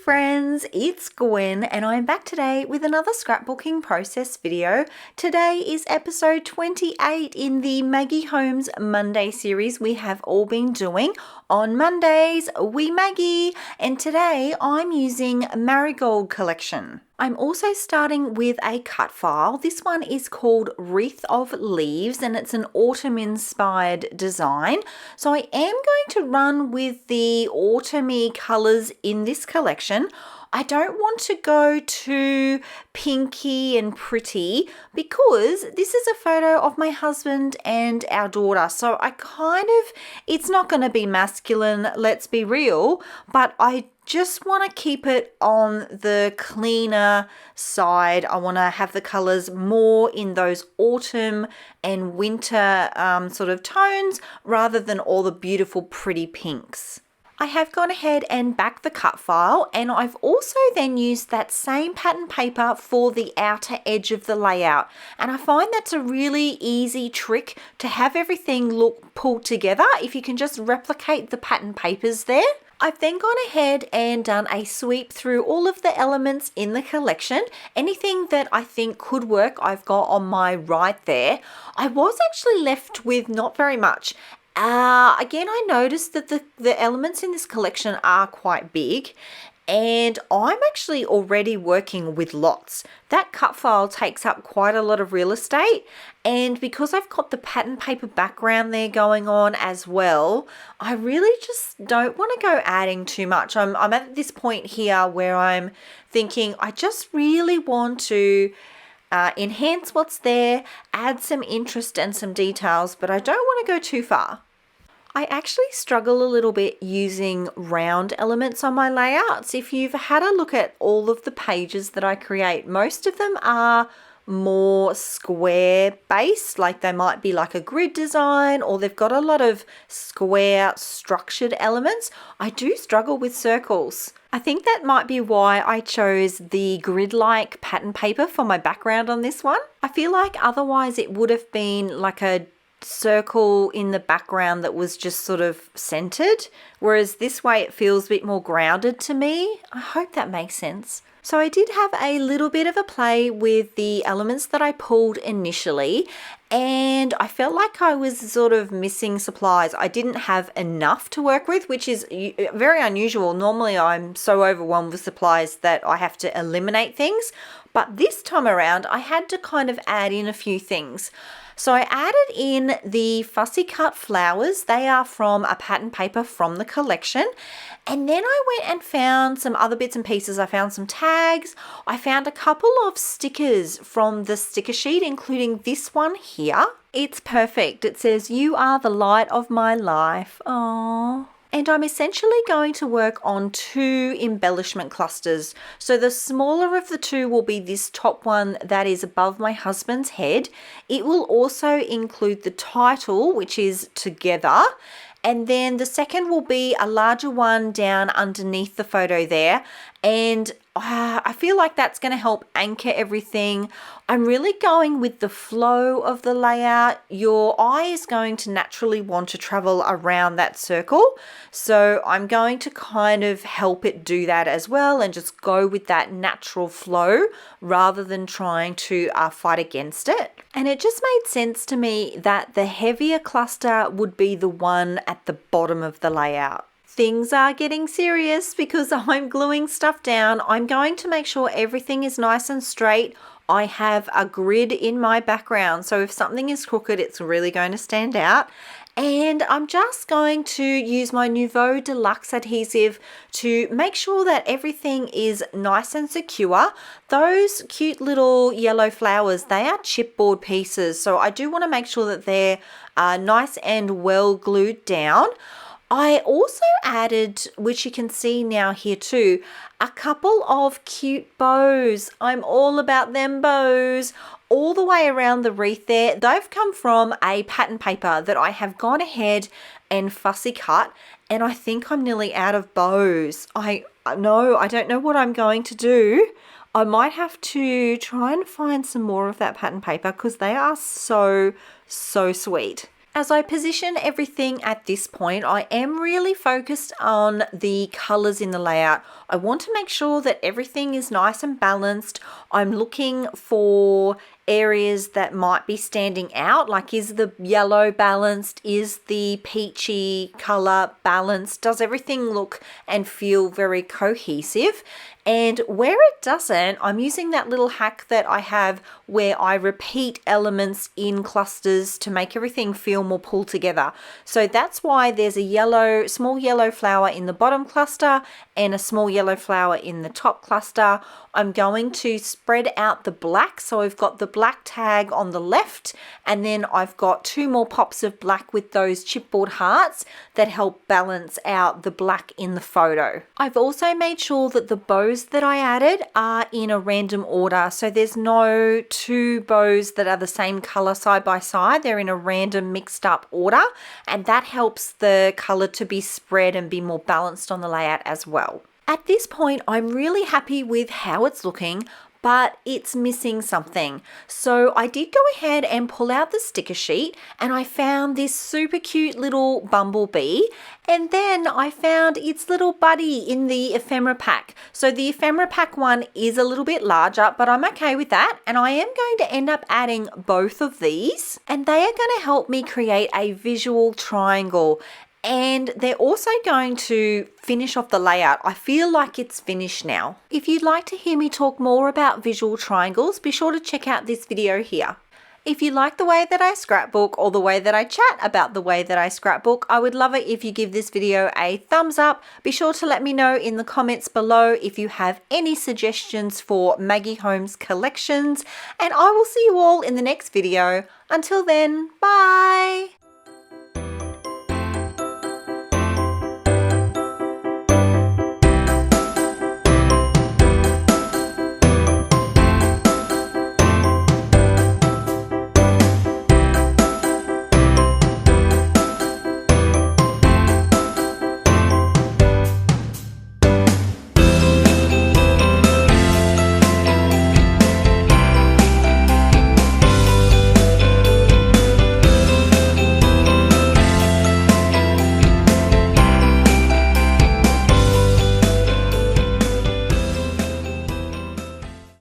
friends, it's Gwen and I'm back today with another scrapbooking process video. Today is episode 28 in the Maggie Holmes Monday series we have all been doing. On Mondays, we Maggie, and today I'm using Marigold Collection. I'm also starting with a cut file. This one is called Wreath of Leaves and it's an autumn-inspired design. So I am going to run with the autumny colours in this collection. I don't want to go too pinky and pretty because this is a photo of my husband and our daughter. So it's not going to be masculine, let's be real, but I just want to keep it on the cleaner side. I want to have the colours more in those autumn and winter sort of tones rather than all the beautiful pretty pinks. I have gone ahead and backed the cut file, and I've also then used that same pattern paper for the outer edge of the layout. And I find that's a really easy trick to have everything look pulled together if you can just replicate the pattern papers there. I've then gone ahead and done a sweep through all of the elements in the collection. Anything that I think could work, I've got on my right there. I was actually left with not very much. Again, I noticed that the elements in this collection are quite big and I'm actually already working with lots. That cut file takes up quite a lot of real estate, and because I've got the pattern paper background there going on as well, I really just don't want to go adding too much. I'm at this point here where I'm thinking I just really want to enhance what's there, add some interest and some details, but I don't want to go too far. I actually struggle a little bit using round elements on my layouts. If you've had a look at all of the pages that I create, most of them are more square based, like they might be like a grid design or they've got a lot of square structured elements. I do struggle with circles. I think that might be why I chose the grid-like pattern paper for my background on this one. I feel like otherwise it would have been like a circle in the background that was just sort of centered, whereas this way it feels a bit more grounded to me. I hope that makes sense. So I did have a little bit of a play with the elements that I pulled initially, and I felt like I was sort of missing supplies. I didn't have enough to work with, which is very unusual. Normally I'm so overwhelmed with supplies that I have to eliminate things, but this time around I had to kind of add in a few things. So I added in the fussy cut flowers. They are from a pattern paper from the collection. And then I went and found some other bits and pieces. I found some tags. I found a couple of stickers from the sticker sheet, including this one here. It's perfect. It says, "You are the light of my life." Aww. And I'm essentially going to work on two embellishment clusters. So the smaller of the two will be this top one that is above my husband's head. It will also include the title, which is Together. And then the second will be a larger one down underneath the photo there. And I feel like that's going to help anchor everything. I'm really going with the flow of the layout. Your eye is going to naturally want to travel around that circle. So I'm going to kind of help it do that as well and just go with that natural flow rather than trying to fight against it. And it just made sense to me that the heavier cluster would be the one at the bottom of the layout. Things are getting serious because I'm gluing stuff down. I'm going to make sure everything is nice and straight. I have a grid in my background, so if something is crooked, it's really going to stand out. And I'm just going to use my Nouveau Deluxe adhesive to make sure that everything is nice and secure. Those cute little yellow flowers, they are chipboard pieces, so I do want to make sure that they're nice and well glued down. I also added, which you can see now here too, a couple of cute bows. I'm all about them bows. All the way around the wreath there. They've come from a pattern paper that I have gone ahead and fussy cut, and I think I'm nearly out of bows. I don't know what I'm going to do. I might have to try and find some more of that pattern paper because they are so sweet. As I position everything at this point, I am really focused on the colors in the layout. I want to make sure that everything is nice and balanced. I'm looking for areas that might be standing out, like is the yellow balanced, is the peachy color balanced, does everything look and feel very cohesive? And where it doesn't, I'm using that little hack that I have where I repeat elements in clusters to make everything feel more pulled together. So that's why there's a small yellow flower in the bottom cluster and a small yellow flower in the top cluster. I'm going to spread out the black. So I've got the black tag on the left, and then I've got 2 more pops of black with those chipboard hearts that help balance out the black in the photo. I've also made sure that the bows that I added are in a random order. So there's no 2 bows that are the same color side by side. They're in a random mixed up order, and that helps the color to be spread and be more balanced on the layout as well. At this point, I'm really happy with how it's looking, but it's missing something. So I did go ahead and pull out the sticker sheet, and I found this super cute little bumblebee, and then I found its little buddy in the ephemera pack. So the ephemera pack one is a little bit larger, but I'm okay with that, and I am going to end up adding both of these, and they are going to help me create a visual triangle. And they're also going to finish off the layout. I feel like it's finished now. If you'd like to hear me talk more about visual triangles, be sure to check out this video here. If you like the way that I scrapbook or the way that I chat about the way that I scrapbook, I would love it if you give this video a thumbs up. Be sure to let me know in the comments below if you have any suggestions for Maggie Holmes collections, and I will see you all in the next video. Until then, bye!